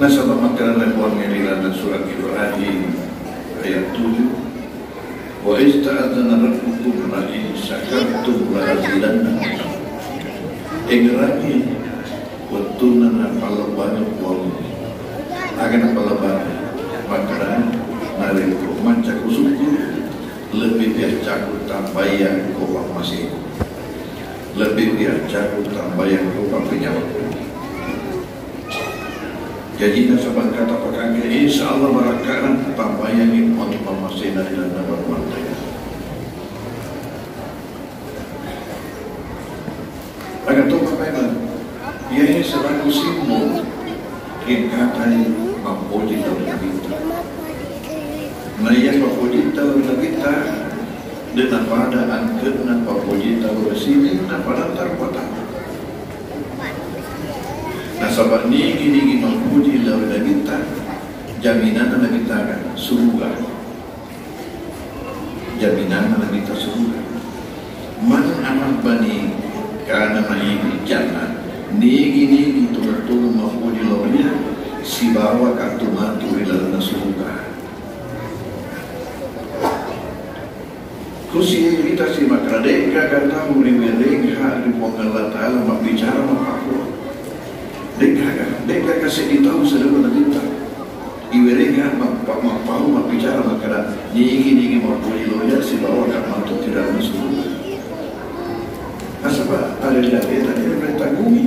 Nasabah makanan rebuan ngeliran dan surat Ibrahim ayat 7. Wa ista'adzana rabbukum la in syakartum la azidannakum. Engrani watuna palabana wal agan palabana makanan nariku manca kusuku lebih biar cakup tambayan kau masih lebih biar cakup tambayan kau penyawa. Jadi nasabah kata pakai insya Allah barakaran tambayan ini untuk masih dari dalam bermantai. Agak tu apa yang ia ini sebagai simbol kikatai mampuji dalam kita. Naya mampuji dalam kita dengan pada angker dan mampuji dalam sini dan pada terkota. Nasabah ni gini mampuji dalam kita jaminan dalam kita kan surga. Jaminan dalam kita surga. Man amal bani karena naik jannah nigi betul-betul mampuji lawanya si bawa kartu matu di dalam surga. Kusi kita si makradeka kata murid-murid di Allah Taala berbicara apa? Deka kasih ditahu saudara kita. Iwereka mau berbicara makara nigi mampuji lawanya si bawa kartu matu di dalam surga. Asal ada dia tadi bertanggungi,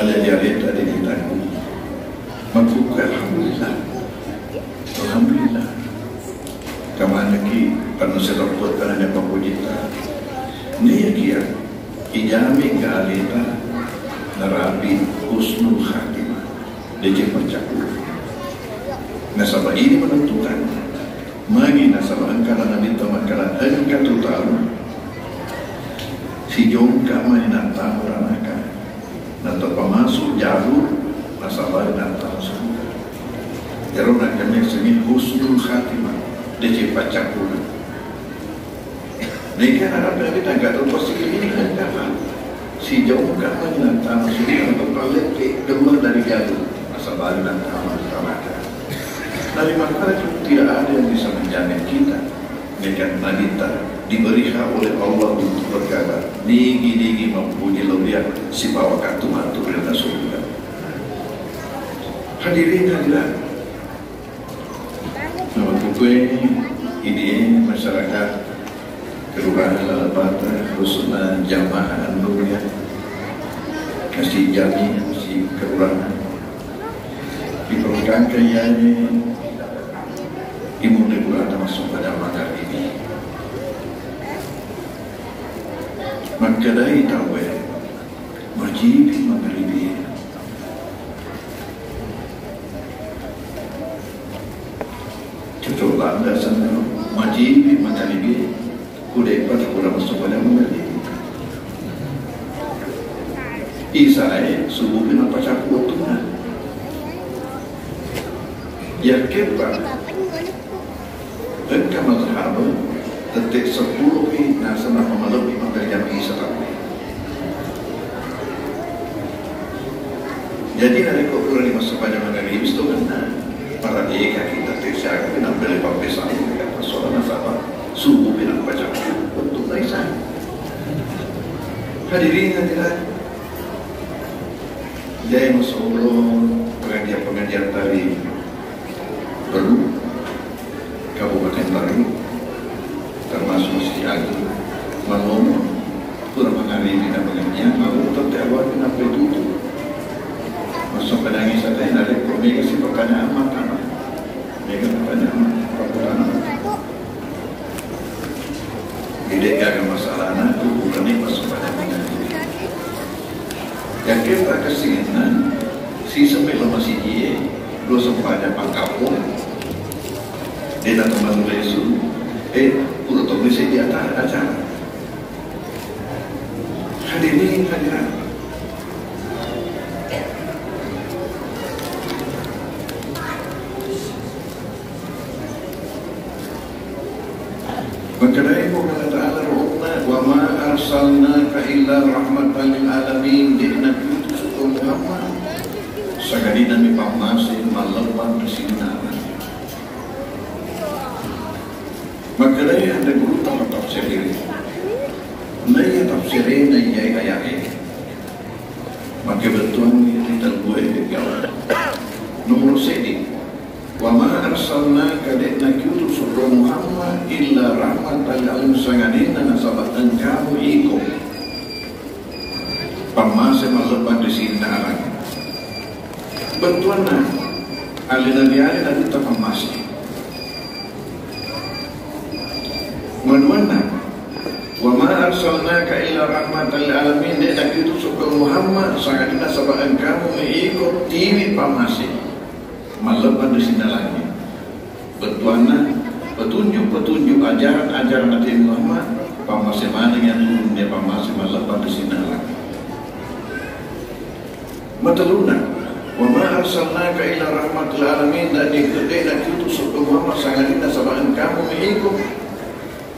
ada dia tadi ditanggungi. Maka alhamdulillah. Kemana ki karena sedaput karena dia pembujita. Ni kia ijami galita narabi husnul khatimah. Dia bercakap. Nasabah ini menentukan. Magi nasabah angkara nabi tamakala angka total. Si jongka main nata orang nata pemasuk jalur nasabah nata semua. Jalur nak kami sini husnul khatimah decepat campur. Mereka harap kita enggak tahu pasti ini kan apa. Si jongka main nata semua atau paling gemar dari jalur nasabah nata masyarakat. Dari mana tidak ada yang bisa menjamin kita. Mereka wanita diberi hak oleh Allah untuk berkata nigi mempunyai lawyer si bawa kartu mantu dan surga. Hadirin hadirat nama buku ini masyarakat Kelurahan Lalabata khususnya jamaah Nuriyah kasih jami si kelurahan diperlukan kayaknya imun kelurahan masuk pada makar ini. Makadai tawe wajib maghribi coba anda sana wajib maghribi kuda pada kurang masuk pada maghribi isai subuh kenapa cakup tu ya kepa dan mazhab detik 10 ni nasa nak malam ni maka jam isa tak. Jadi hari kau kurang masuk pada maghrib itu kan para dia kita tersiar kita beli papesan kita soal nasabah subuh kita baca untuk naisan. Hadirin hadirat jadi masalah pengajian tadi perlu Kabupaten Baru termasuk si Agung Malomo kurang mengalami dan pengajian lalu tetap awal kenapa itu masuk ke nangis ada yang ada mereka si pertanyaan makanan mereka pertanyaan pertanyaan ide agak masalah itu bukan ini masuk pada pengajian yang kita kesinan si sampai masih dia dua sempat ada pangkapun dia datang bantu Yesus udah tahu bisa di atas acara. Hadirin hadirat. Berkata ibu Allah Ta'ala wa ma arsalnaka illa rahmatan lil alamin. Dia Nabi itu Muhammad sagadina mi pamase malapan kesinara. Magkalay ang nagulot ang tafsirin. Naya tafsirin na iyay ayahe. Magkabetuan ni talbuhay kagawa. Nomor 7. Wa ma arsalnaka nakyutu surra Muhammad illa rahmatan lil alamin sangadina nasabatan kamu iko. Pamase malapan kesinara. Bantuan na alin-alin na dito pamasi. Bantuan na wa ma arsalnaka illa rahmatan lil alamin de nakitu suka Muhammad sangat nasabaan kamu mengikut tiwi pamasi malapan di sini lagi. Bantuan na petunjuk ajaran Nabi Muhammad pamasi mana yang turun dia pamasi malapan di sini lagi. Mataluna wa ma arsalnaka ila rahmatil alamin dan dikudai diutus Muhammad sangatina sabaan kamu mengikut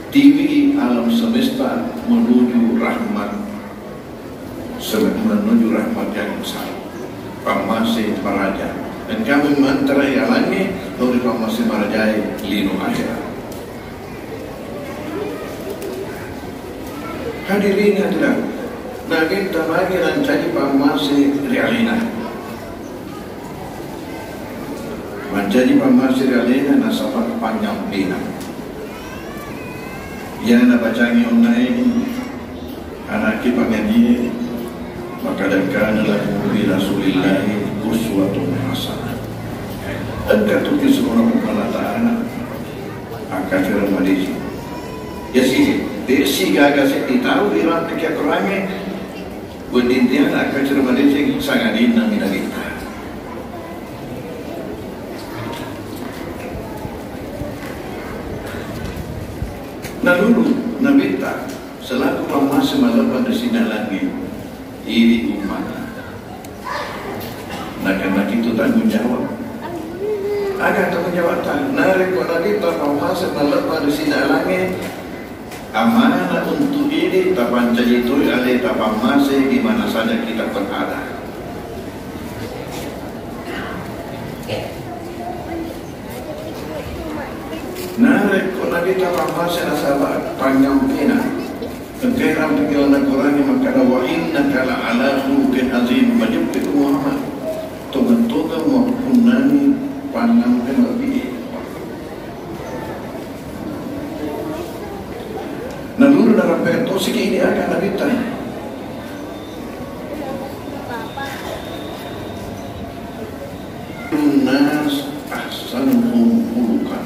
TV alam semesta menuju rahmat yang besar pamase maraja dan kami manterai alami dari pamase marajai lino akhirat. Hadirin hadirat Nabi tamagi dan jadi pamase realina menjadi pemasir alena nasabat panjang bina. Yang nak bacangi online anak kita mengaji maka dakana lahu bi Rasulillahi uswatun hasanah. Engkau tuki seorang Allah Taala akan firman ya sih desi gagas ditahu iran tiga kerangnya berdintian akan firman sangat indah minalita. Nah dulu Nabi tak selaku pamase malapan di sini lagi ini umat. Nah karena itu tanggung jawab. Agak tanggung jawab tak. Narik Nabi tak pamase malapan di sini lagi amanah untuk ini tak pancai itu alih tak pamase di mana saja kita berada. Narik Nabi tak pamase nasabah panjang pina. Kegeram pikiran Quran maka wa innaka la ala khuluqin azim majibtu Muhammad. Toga mapunani panjang pina bi. Naluru dalam peto siki ini akan Nabi tanya. Nas ahsanuhum khuluqan.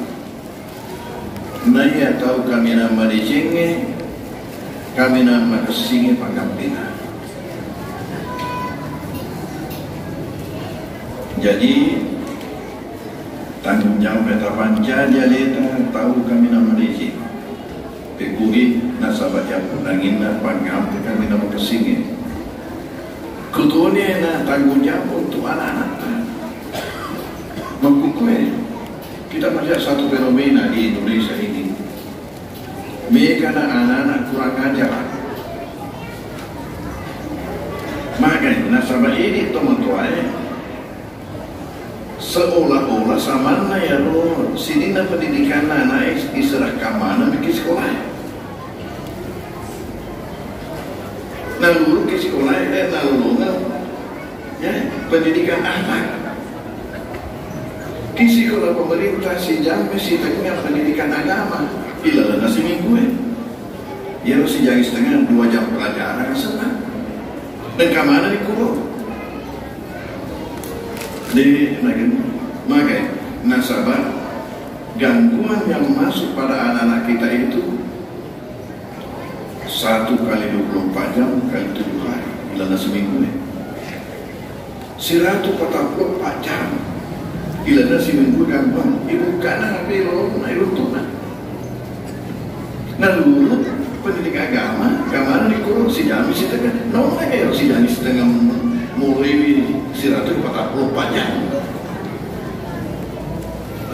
Naya tahu kami nama dijenge, kami nama kesingi pangkampina. Jadi tanggung jawab beta panca dia leta tahu kami nama dijenge. Pekuri nasabah yang nangina pangkampi kami nama kesingi. Kutunya na tanggung jawab untuk anak-anak. Mengkukui. Kita melihat satu fenomena di Indonesia ini. Mereka anak-anak kurang ajar. Makanya nasabah ini teman-teman seolah-olah sama ya lo sini na pendidikan anak diserah ke mana ke sekolah. Lalu ke sekolah lalu ya pendidikan anak. Kisi kalau pemerintah si jambe si tengah pendidikan agama ilalah nasi minggu ya harus sejari setengah 2 jam pelajaran senang dan kemana dikurung di makanya nasabah gangguan yang masuk pada anak-anak kita itu 1 kali 24 jam kali 7 hari ilalah seminggu 144 jam ila nasi minggu gampang ibu kana pero na ibu tuna na lulu pendidikan agama ni kurang si jami si tengah no si jami setengah mulai 144 jam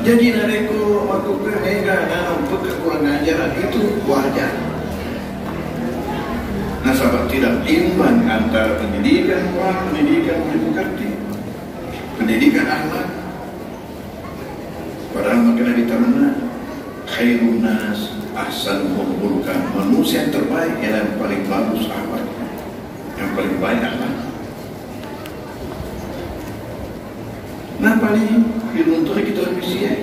jadi nareko melakukan dalam kekurangan ajaran itu wajar. Nasabah tidak imbang antara pendidikan moral pendidikan demokrasi. pendidikan akhlak. Padahal makna ditaruna khairun nas ahsanuhum khuluqan, manusia yang terbaik ialah yang paling bagus akhlak, yang paling baik akhlak. Nah paling diruntun kita lebih siap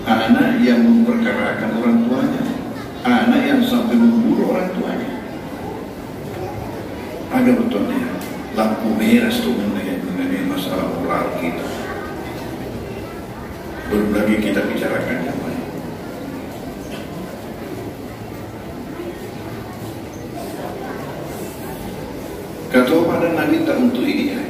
anak yang memperkarakan orang tuanya, anak yang sampai membunuh orang tuanya. Ada betulnya lampu merah itu mengenai masalah moral kita. Belum lagi kita bicarakan yang lain. Kata pada Nabi tak untuk ini ya.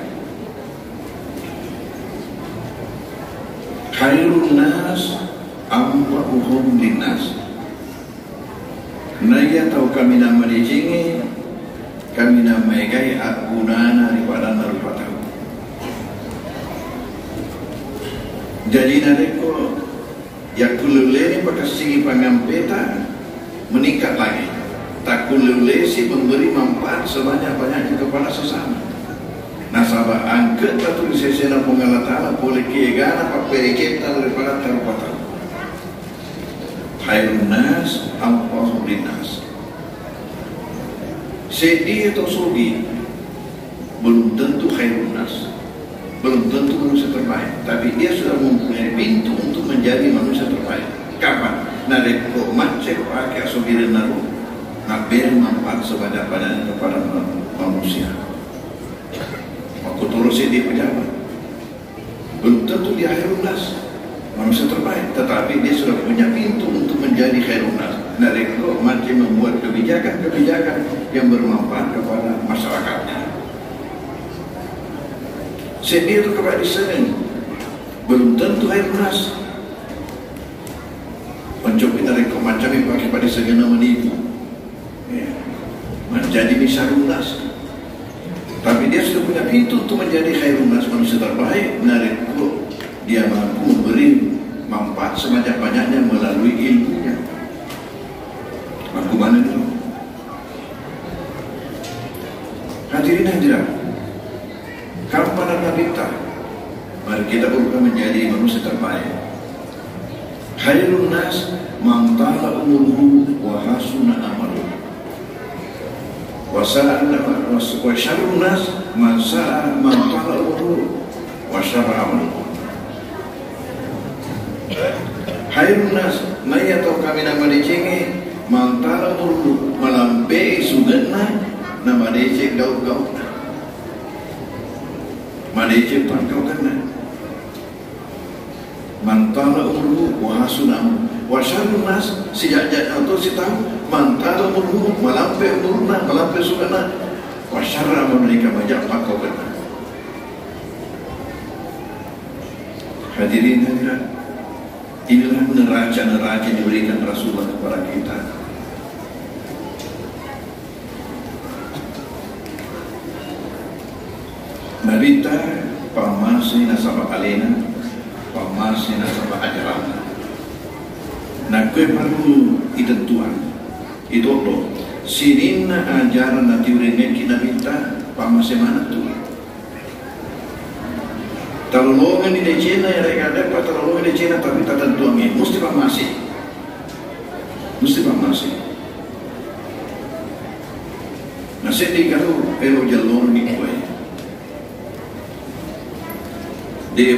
Khairun nas amwa'uhum linnas. Naya tahu kami nama dijengi, kami nama egai akunana daripada narupatahu. Jadi nareko yang kulule ni pakai segi pangampeta meningkat lagi. Tak kulule si memberi manfaat sebanyak-banyaknya kepada sesama. Nasabah angkat satu sesena pengalatala boleh kiegana paperiketa daripada terpatah. Khairun nas amwa'uhum linnas. Sedih atau sugi belum tentu khairun nas, belum tentu manusia terbaik, tapi dia sudah mempunyai pintu untuk menjadi manusia terbaik. Kapan? Nareko macet pakai asubiran naru nak beri manfaat sebanyak-banyaknya kepada manusia. Aku terus dia pejabat, belum tentu dia khairun nas, manusia terbaik, tetapi dia sudah punya pintu untuk menjadi khairun nas. Nareko macam membuat kebijakan-kebijakan yang bermanfaat kepada masyarakatnya. Sedih itu kepada seni belum tentu khairun nas. Mencoba nareko macam yang pakai pada segala menipu menjadi misarun nas, tapi dia sudah punya pintu untuk menjadi khairun nas, manusia terbaik. Nareko dia mampu memberi manfaat sebanyak-banyaknya melalui ilmunya. Mampu mana dulu? Hadirin hadirat, kalau pada kita, mari kita berusaha menjadi manusia terbaik. Khairun nas man tala umruhu wa hasuna amaluhu. Wa syarrun nas man tala umruhu wa syarra amaluhu. Khairun nas naya atau kami nama dicengi man tala umruhu melampaui sugatna nama dicek gaul-gaul. Madece pangkau kena mantala umruhu wa hasunam wa syarrun nas sejak atau si tahu mantala umruhu malampai umurna malampai sugana wa syarra mereka banyak pangkau kena. Hadirin hadirat, inilah neraca-neraca yang diberikan Rasulullah kepada kita. Narita pamasi nasabah alena, pamasi nasabah ajaran. Nak kue perlu itentuan, itu loh. Sirina ajaran nanti urengnya kita minta pamasi mana tu? Terlalu di Cina yang mereka dapat terlalu di Cina tapi tak tentuannya, mesti pamasi, mesti pamasi. Nasi di kalau elo jalur di kue. Dia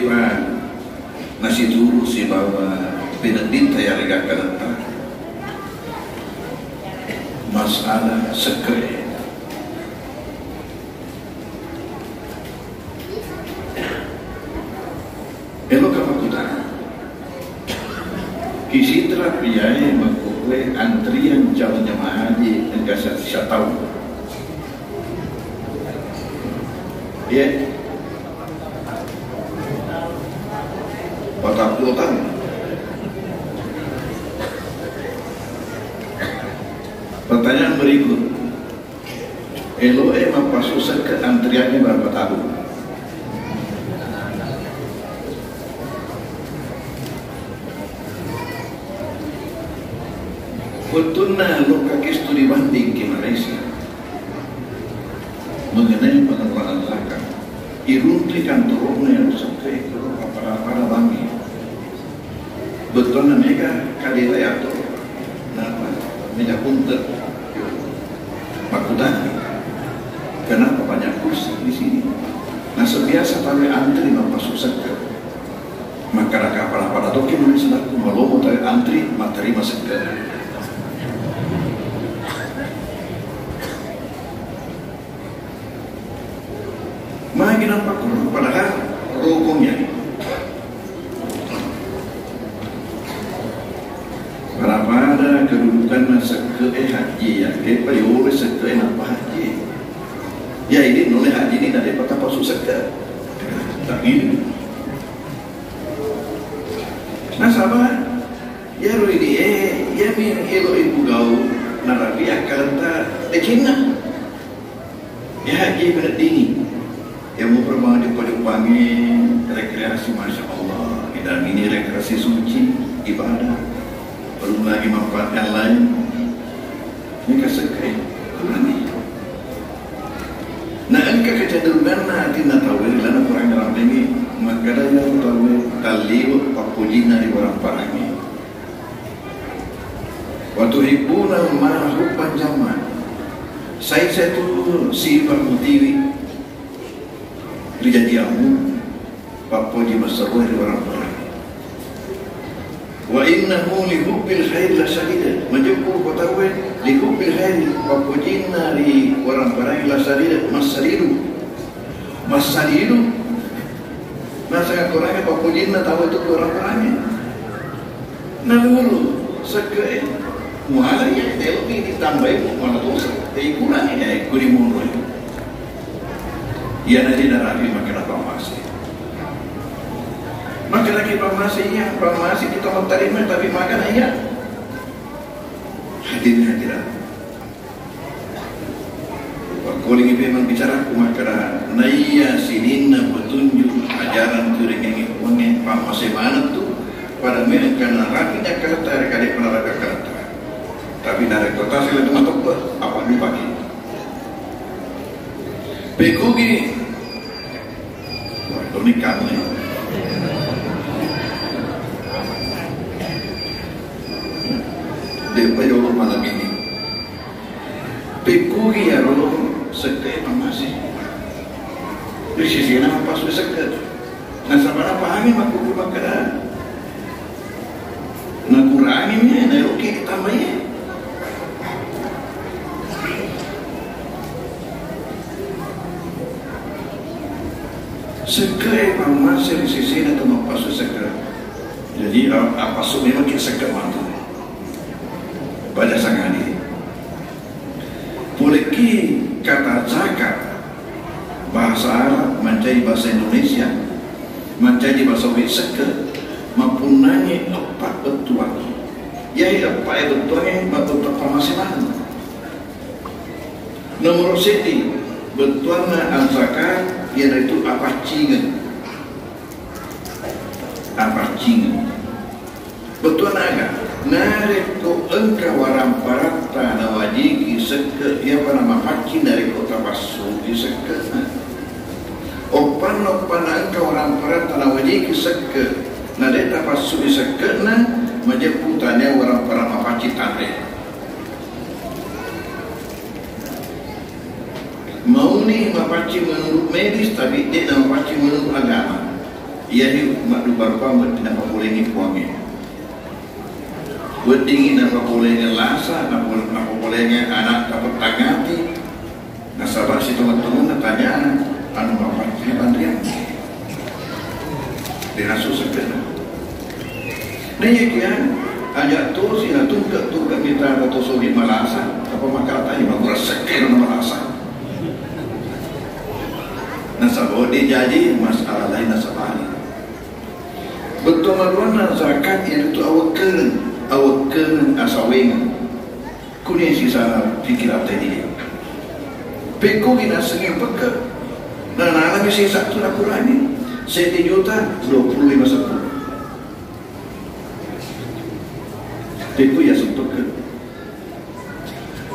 nasi dulu si bawa pindah-pindah yang mereka kata masalah sekre. Elok apa kita? Kisitra piyai mengkukle antrian calon jemaah haji yang kasih tahu. Ya. Patah-patah. Pertanyaan berikut, Eloe mempasusan ke antriannya berapa tahun? Betulnya lo kaki studi banding ke Malaysia mengenai pengeluaran zakat. Irunti kantornya itu para bami. Betul na mereka kadila ya tu. Napa? Mereka punter. Makudan. Kenapa banyak kursi di sini? Nah sebiasa tahu antri masuk sektor. Maka rakapala pada toki menulis aku malu tahu antri materi masuk ke. Magi nampak kurang padahal rokoknya. Pada kedudukan masa ke haji yang dia payung sektor apa haji. Ya ini oleh haji ini dari kota pasuk sektor. Tak ini. Nah sahabat, ya ro ini ya min elo ibu gau narabi akan tak Cina. Ya haji berdini. Yang mau berbang di pojok pangin rekreasi masya Allah. Dan ini rekreasi suci ibadah. Belum lagi manfaatkan lain. Ini kesekai berani. Nah ini kecenderungan nanti nak tahu lana orang dalam ini maka dah yang tahu kali papujina di orang parangi. Waktu hibuna mahub panjaman. Saya tu sifat mutiwi. Rijadiamu papuji masalah di orang parangi. Wa innahu li hubbil khair la syadid. Majapur katawe li hubbil khair papujina di orang parangi la syadid masalidu masa korangnya papujina tahu itu orang parangi nalulu seke muala ya lebih ditambahin muala dosa kurang ya kuri mundur ya nanti narafi makin apa masih. Maka lagi pamasi kita mau terima tapi makan ayat. Hadirin. Kalau ini memang bicara maka naya sinina petunjuk ajaran tu dengan ini pamasi mana tu pada mereka narakinya kereta kali penaraga kereta. Tapi dari kota sila tu matok apa ni pagi. Pekugi. Wah, ini kamu ni. Dia payung malam ini. Pekugi ya rolong sekai pamasi. Di sisi nama pas sekai. Nasabana pahami makuku makara. Nakurangi ni, nayoki kita maye. Sekai pamasi di sisi nama pas sekai. Jadi apa su memang kita sekai mantu. Pada sangat ini Puliki kata zakat bahasa Arab menjadi bahasa Indonesia menjadi bahasa Wisaka mempunyai 4 bentuan. Yaitu 4 bentuannya bentuk pemasinan. Nomor 1 bentuannya zakat yaitu apa cingan. Bentuan agak nareko engkau orang parata nawajiki seke yang bernama haji nareko tabasuki seke opan engkau orang parata nawajiki seke nade tabasuki seke na majeputanya orang parama haji tante mau ni mapaci menurut medis tapi dia nama mapaci menurut agama ia ni makdu barpa kenapa boleh ni puangnya Berdingin apa bolehnya lasa, apa bolehnya anak dapat tangati. Nasabah si teman-teman tanya, anu apa bantuan? Dirasu sebenarnya. Nanya kian, ajak tu si tu kita atau sobi malasa, apa makar tanya bagus sekian malasa. Nasabah dijadi masalah lain nasabah. Betul maluan zakat itu awak keren asaweng kuning sisa pikiran tadi peko kita sengit peka dan anak sisa tu nak kurang 1 juta 25 sepuluh peko ya sepeka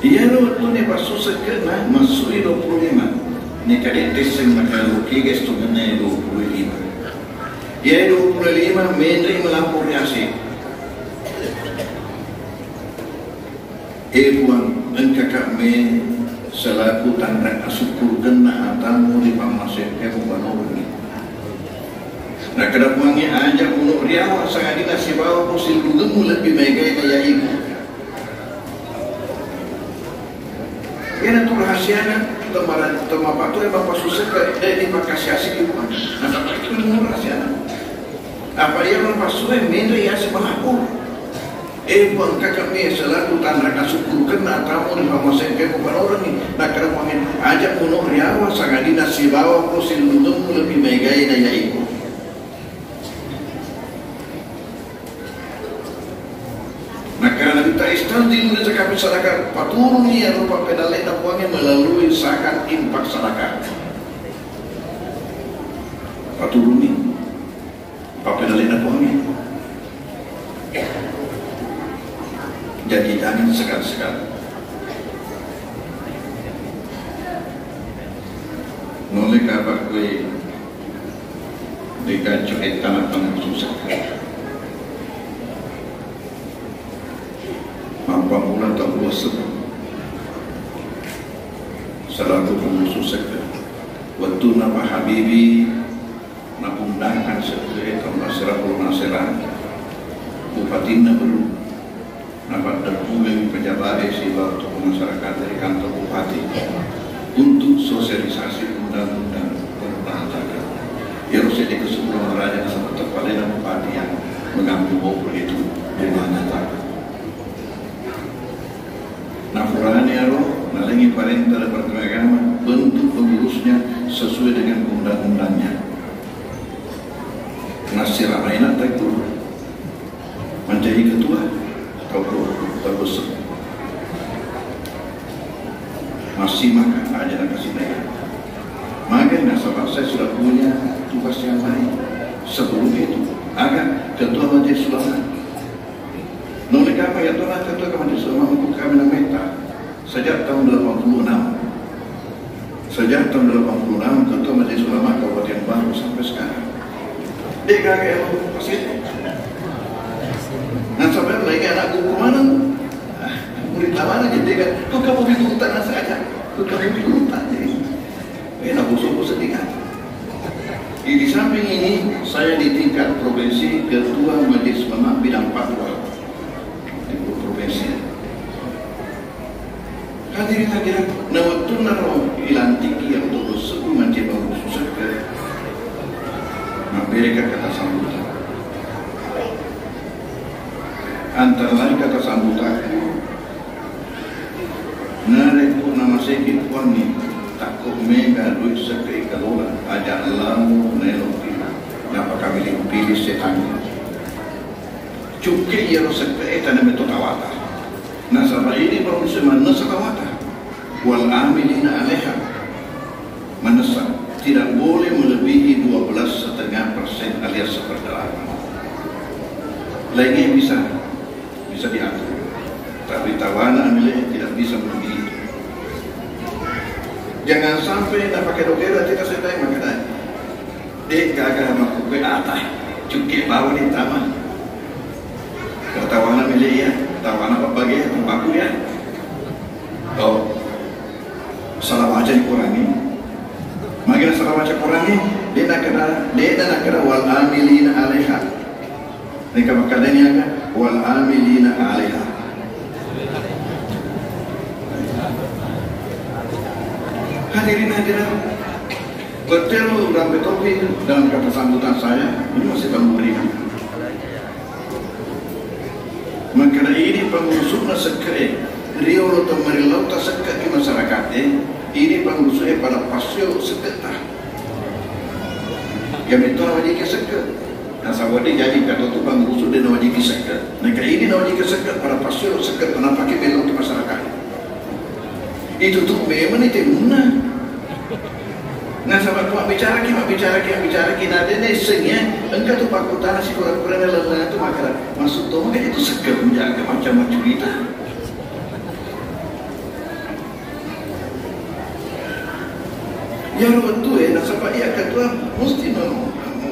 dia tu ni pasal sekena masuk 25 ni kadang teseng maka rugi guys tu kena 25 Ya 25 Mendri melampau Riasi. Puan engkakak me selaku tanda asyukur kena atamu di pamasek kemubanor ni. Nah kedapuannya ajak untuk riawa sangat dinasi bawa posil dugemu lebih megai daya ibu. Kena tu rahasianya tempat tu yang bapak susah ke dari pakasih asik ibu. Nah tak itu dengan rahasianya. Apa dia bapak susah Mendri ya sebalaku. Puan kakak me selaku tanda asyukur kena atamu di pamasek kemubanor ni. Nah kedapuannya ajak untuk riawa sangat dinasi bawa posil dugemu lebih megai daya ibu. Karena kita istanti menurut cakap masyarakat paturun ni yang rupa pedalai dapuannya melalui zakat impak sadakah. Paturun ni rupa pedalai dapuannya. Jadi jangan sekat-sekat. Nolak apa kue dengan cukai tanah susah. Apa mula tak berwasa selaku pengusul sektor waktu nama Habibi nak undangan sektor tambah serapul naseran Bupatina baru dapat terhubung pejabat sila untuk masyarakat dari kantor Bupati untuk sosialisasi undang-undang pertahanan yang harus jadi keseluruhan raja seperti kepala Bupati yang mengambil bobol itu di mana tak. Nafurahnya roh, nalengi parenta Departemen Agama bentuk pengurusnya sesuai dengan undang-undangnya. Nasir Amainat itu menjadi ketua atau terbesar. Masih makan aja nak kasih mereka. Maka nasabah saya sudah punya tugas yang lain sebelum itu. Agar ketua Majelis Ulama. Nolak apa ya Tuhan ketua Majelis Ulama untuk kami nameta sejak tahun 86. Sejak tahun 86 ketua Majelis Ulama Kabupaten Baru sampai sekarang. Dia kakek yang pasir. Nah sampai lagi anakku kemana? Murid lama aja dia kan. Kau kamu bikin tanah saja. Kau kamu bikin tanah jadi. Enak busuk sedikit. Di samping ini saya di tingkat provinsi ketua Majelis Ulama bidang fatwa. Hadirin hadirat, nawatun naro ilantiki yang untuk suku mencoba susah ke, mereka kata sambutan. Antara lain kata sambutan, nareku nama sekit wani takut mega duit sekali kelola ajar lamu nelopi, napa kami pilih setan. Cukai yang sekali tanah metode awata. Nasabah ini baru semana sekawata wal amilina alaiha manasa tidak boleh melebihi 12,5% alias seperdelapan. Lainnya bisa diatur, tapi tawana amilnya tidak bisa melebihi. Jangan sampai nak pakai dokter tidak sesuai makanan. Dia kagak maku ke atas, cukai bawah di taman. Tawana amilnya ya. Tawana berbagai tembaku ya. Oh, salah baca dikurangi. Makin salah baca kurangi, dia nak kena wal amilina alaiha. Mereka berkata ni apa? Wal amilina alaiha. Hadirin hadirat, betul dan betul dalam kata sambutan saya ini masih belum berikan. Maka ini pengusuknya sekali Rio lo temarilau tak sekat di masyarakatnya. Ini pengusuknya pada pasio seketah yang itu nawajik sekat. Nah sahabat dia jadi kata tu pengusuk dia nawajik sekat. Maka ini nawajik sekat pada pasio sekat pernah pakai belok ke masyarakat. Itu tu memang itu guna. Nah sahabat mak bicara ada ni sengnya engkau tu pakai tanah si kurang-kurang lelah tu maka masuk tu maka itu sekat menjaga macam-macam kita. Ya betul nasabah ia ketua mesti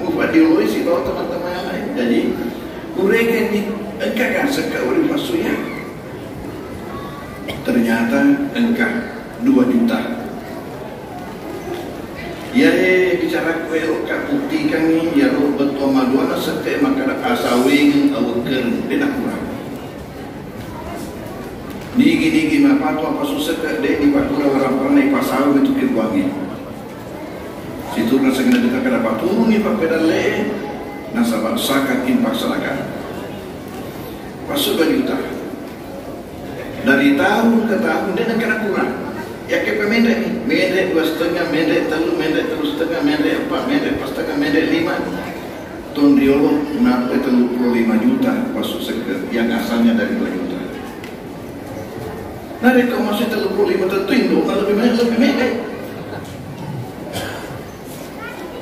Mufadioloi si bawa teman-teman yang lain. Jadi mereka ni engkau kan sekat oleh masuknya. Ternyata engkau 2 juta. Ya bicara kue kat bukti kami ya lo betul maduana sekat makanan asawing awaken dia nak kurang. Digi apa tu apa susah ke dia di patura orang-orang naik pasal itu kebuangnya. Situ rasa kena dekat kena patur ni pak pedal le nasabah sakat impak selakan. Pasal 2 juta. Dari tahun ke tahun dia nak kena kurang. Ya ke pemendek ni, mendek 2,5, mendek 3, mendek 3,5, mendek 4, mendek 4,5, mendek 5. Tahun diolo nak 35 juta pasal sekat yang asalnya dari 2 juta. Nah, kalau masih 35 tertunduk, lebih pendek.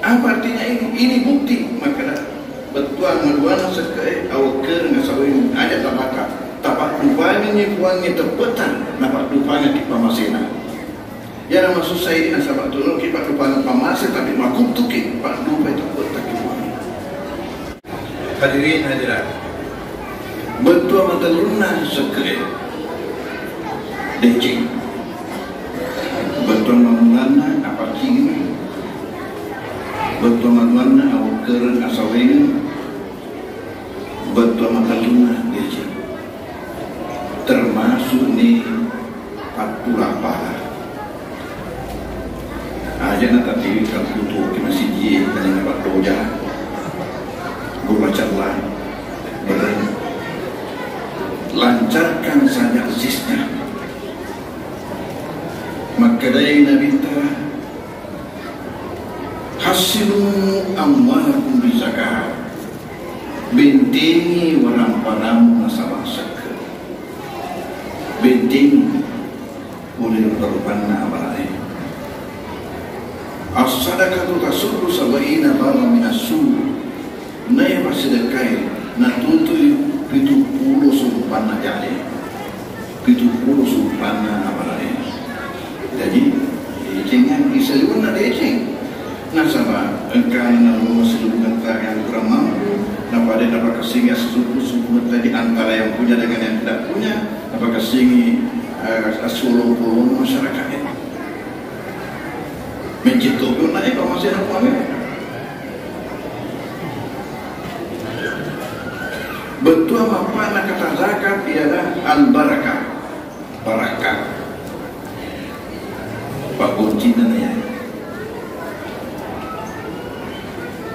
Apa artinya ini? Ini bukti. Maka betuan maduana sekai awker ngasawin ada tabaka. Tapak dupannya buangnya terpetan. Nampak dupanya di pamasena. Ya nama susah ini nasabak tolong kita dupanya pamasena tapi makuk tuki. Pak dupa itu terpetan di buangnya. Hadirin hadirat. Betuan mataluna sekai decing. Betuan maduana apa kini? Betul mana awak keren asawin, betul mataluna dia termasuk ni patulapa. Aja nak tadi kalau butuh ke masih dia kalau nak doja, baca lah, lancarkan saja asisnya. Maka dari Nabi hasilu amwalakum bizakah, bentengi waram-waram nasabah zakah, bentengi boleh berpanah amalai. As-sadaqatu tasuddu sabaina baba minasu, naya bersedekah natutu 70 sumpanah jale, 70 sumpanah amalai. Jadi jangan diseluruh nak deceng. Nasabah engkau yang seluruh negara yang kurang mampu, dapat dapat kesingi suku tadi antara yang punya dengan yang tidak punya, dapat kesingi seluruh masyarakat ini. Mencipta pun naik kalau masih ada puan. Betul apa nak kata zakat ialah al-barakah, barakah. Pak kunci nanya.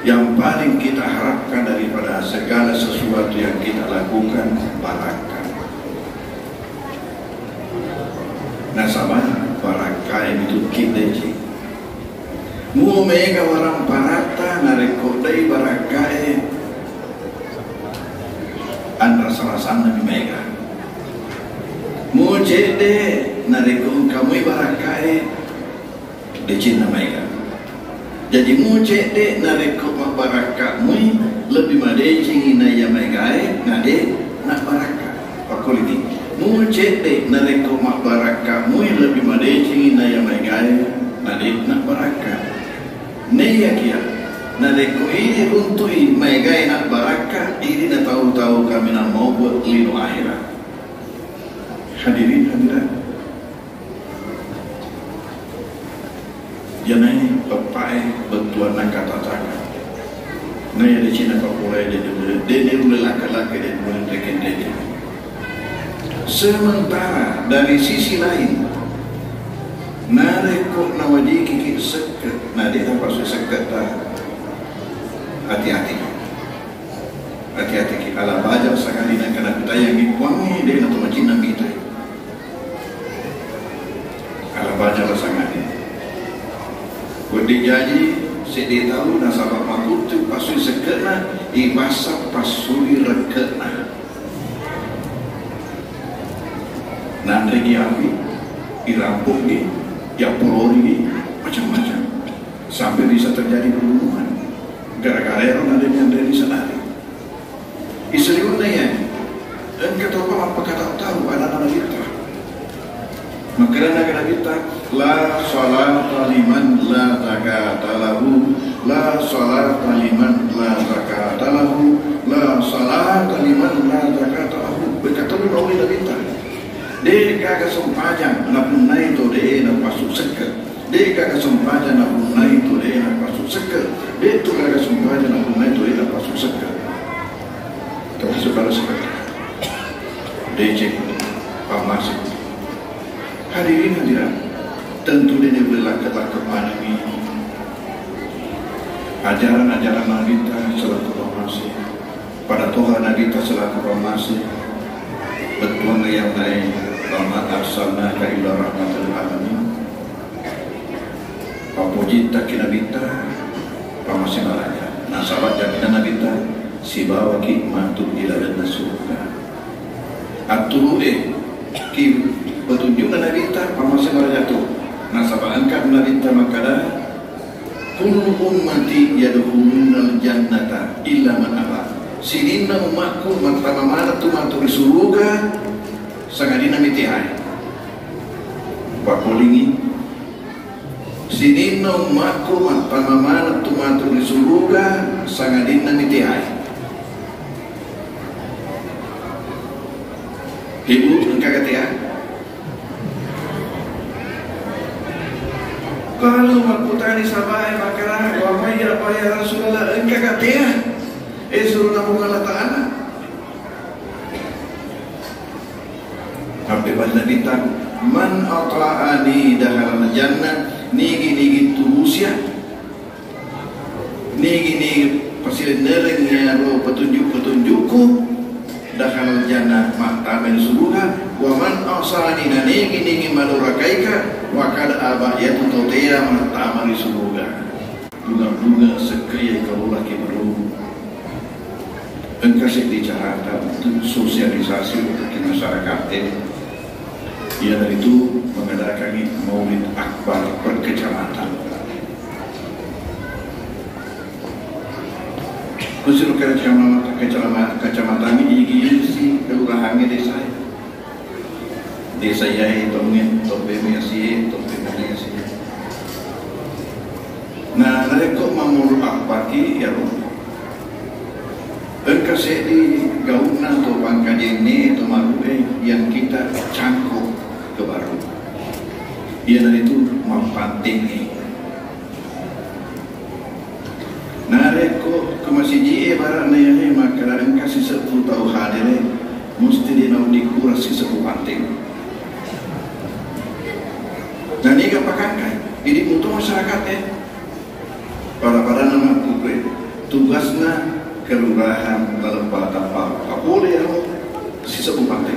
Yang paling kita harapkan daripada segala sesuatu yang kita lakukan barakah. Nasabah barakah itu kita je. Mu mega orang parata narekodai barakah andra salah-salah Nabi mega. Mu jede narekod kamu barakah de Cina mega. Jadi mu cek dek narekod mak barakah mu lebih madeci na ya megai nade nak barakah. Pakol ini mu cek dek narekod mak barakah mu lebih madeci na ya megai nade nak barakah. Ne ya kia narekod ini untuk megai nak barakah ini na tahu-tahu kami nak mau buat lino akhirat. Hadirin hadirat. Jangan papai betul nak kata cakap. Naya di Cina kau boleh dia boleh laki-laki dia boleh reken. Sementara dari sisi lain, narekok nawadi kiki sekat, nadi apa sih sekat dah. Hati-hati. Hati-hati. Kalau baca sekali nak kena tayangi kuangi dia nak macam Nabi itu. Kalau baca sangat ni. Kodi jadi sedih tahu nasabah makut tu pasui sekena ibasak pasui rekena. Nanti api irampuk ni, ya polori ni macam-macam sampai bisa terjadi pembunuhan gara-gara orang ada yang dari sana. Iseriunnya ya, dan kata apa kata tahu anak-anak kita. Maka negara kita la salata liman la zakata lahu la salata liman la zakata lahu, la salata liman la zakata lahu. Berkata oleh Nabi kita, deka kesempajan na punai to de na pasuk seke, deka kesempajan na punai to de na pasuk seke, betu kesempajan na punai to de na pasuk seke. Tapi saudara-saudara, DC Pamasi hadirin hadirat, tentu ini berlakulah kepada kami ajaran-ajaran Nabi kita selaku Pamasi, pada Tuhan Nabi kita selaku Pamasi, betul yang lain rahmat arsalna ka ila rahmatil alamin. Papuji tak Nabi kita Pamasi naraja, nasabat jaminan Nabi kita si bawa ki mantu ila dan surga. Aturu ki petunjuk Nabi kita Pamasi naraja tu. Nasabah angkat Nabi kita makada kullu ummati yadkhulunal jannata illa man aba. Sidina umatku mana tu mantu di surga sangadina mitihai. Pakulingi sidina umatku mana tu mantu di surga sangadina mitihai. Ibu engkau kata ya, kalau aku tadi sabai makanan apa ya Rasulullah engkau kata ya, suruh namun Allah Ta'ala. Tapi pada kita man ata'ani daharan jannah nigi tubusia nigi pasilin nerengnya roh petunjukku daharan jannah mata men surga wa man asani nigi madurakaika wa kad abayatu totea mata mari surga duga sekaya kalau laki baru engkau dicarata untuk sosialisasi untuk masyarakat ini. Ia dari itu mengadakan Maulid Akbar per kecamatan. Khusus kecamatan ini si kelurahannya desa Yai Tongin, Topemnya si. Nah, mereka Maulid Akbar ki ya engkau di gauna atau pangkajen ini atau marube yang kita cangkuk ke baru. Ia dari itu mampanting ni. Nareko ke masjid barat ni maka engkau si 10 tahun hadir mesti dinau dikuras si 10 panting. Dan ini kapakangkai ini untuk masyarakat para nama kubri tugasnya kelurahan dalam batapal boleh si sebuah pantai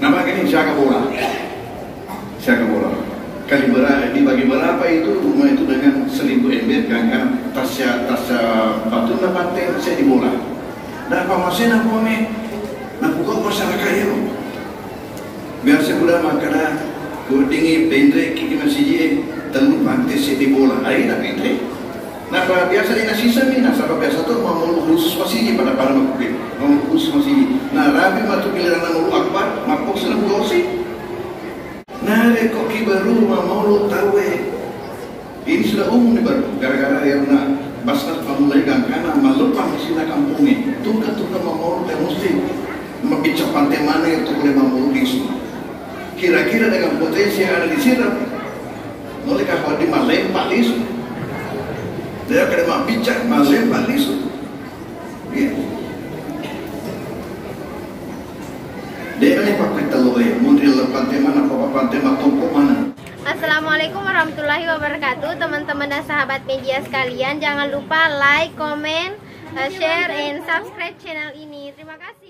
nama ini siaga bola kali dibagi berapa itu rumah itu dengan 1000 ember kan tasya batu na pantai saya di bola dan apa masih nak buka masyarakat itu biasa pula makana kudingi pendre kiki masih telur pantai saya di bola air nak pendre. Nah, biasa di nasi semi, nasabah biasa tu mau khusus masih pada makhluk, mau khusus masih. Nah, rabi matu giliran mau akbar, mapok senang gosi. Nah, rekok baru mau tahu ini sudah umum di baru. Gara-gara yang nak basnas pemulai gangkana malu pangsi nak kampungnya. Tuka mau teh mesti membicara pantai mana yang tu boleh mau disu. Kira-kira dengan potensi yang ada di sini, boleh kah di Malay Pak disu. Dia kena mak bijak malam balik tu. Ya. Dia ni pakai telur mungkin lepas mana apa tema toko mana. Assalamualaikum warahmatullahi wabarakatuh, teman-teman dan sahabat media sekalian. Jangan lupa like, comment, share, and subscribe channel ini. Terima kasih.